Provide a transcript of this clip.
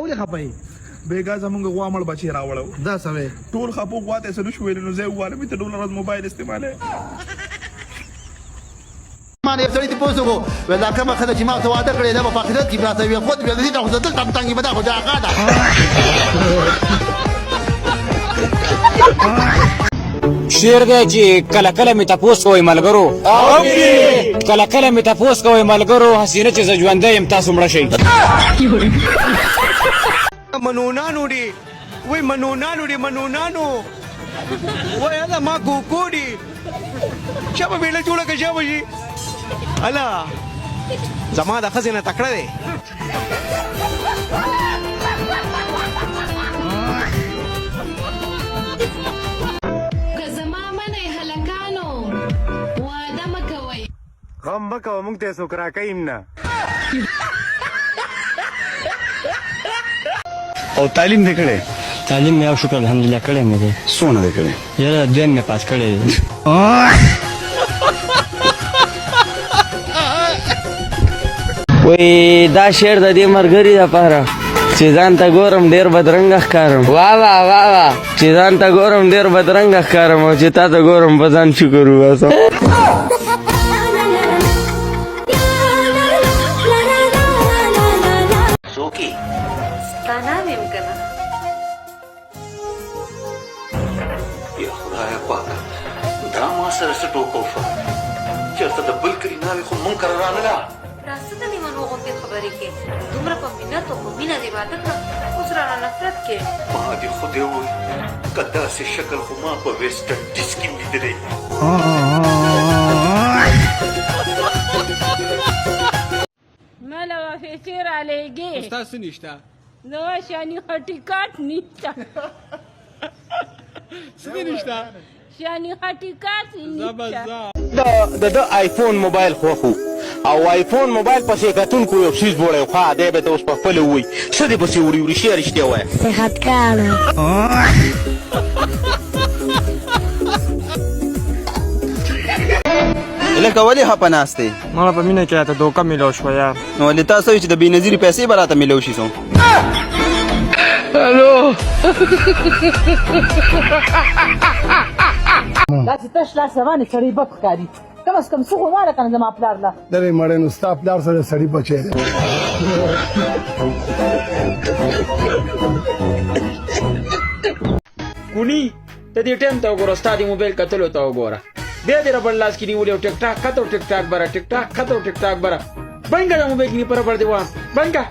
ولې خپای بیګا زمونږ غوا مړ بچی راوړو دا سوي ټول خپو غوا ته سنو شوې نو زه واره مې ته ډول ورځ موبایل استعماله ما نه سړی ته پوسو ولا کومه خدای چې ما ته واده کړی دا په آخرت کې براته وي خو دې دې ته خو دلته تنګي بدا خو دا غاده شعر دی چې کله کله مې تاسو کوی ملګرو کله کله مې تاسو کوی ملګرو حسینه چې ز ژوندې يم تاسو مړ شئ منونانو دي وای منونانو دي منونانو وای الا ما کوکو دي شابه ویله جوړه کې شابه شي الا زما د خزینه تکړه دی غم مکه موږ ته څوک راکایم نه او تعلیم دې کړې تعلیم مې او شکر الحمدلله کړی مې دی سونه دې کړې یاره دویم مې پاس کړی دی وای دا شعر د دې مرګري لپاره چې ځان ته ګورم ډېر بدرنګ ښکارم واه واه واه واه چې ځان ته ګورم ډېر بدرنګ ښکارم او چې تا ته ګورم په ځان شکر وباسم سره څه ټوکو شو چېرته د بل کلي ناوې خو مونږ کره رانله راسته ته لیمن غوندې خبرې کې دومره په مینت او په مینه دې واده کړه اوس رانه نفرت کې ما دې خدای وویل که داسې شکل خو ما په ویسټ انډیز کې لیدلی مالا وافیسی رالیږي استاد څه نشته نو شانی خټیکاټ نشته څه نشته شانی خټیکاټ د آیفون موبایل خوخو او آیفون موبایل پسې کتون کو یو چیز وړي خو دې به اوس په خپل وای څه دې پسې وړي وړي شي رښتیا وای صحت کاله لکه ولې خپناستې ما په مینه کې راته دوکه میلو شو یار نو ولې تاسو چې د بېنظیري پیسې به راته میلو شي سو الو دا چې تش لاس روانې سړی بد ښکاري کم از کم څه خو واره که نه زما پلار له درې مړې نو ستا پلار سره سړي بچی دی کونی ته دې ټیم ته وګوره ستا د موبایل کتلو ته وګوره بیا دې ربړ لاس کې نیولې او ټیک ټاک کته او ټیک ټاک بره ټیک ټاک کته او ټیک ټاک بره بنګه د موبایل کې پر پر دی وام بنګه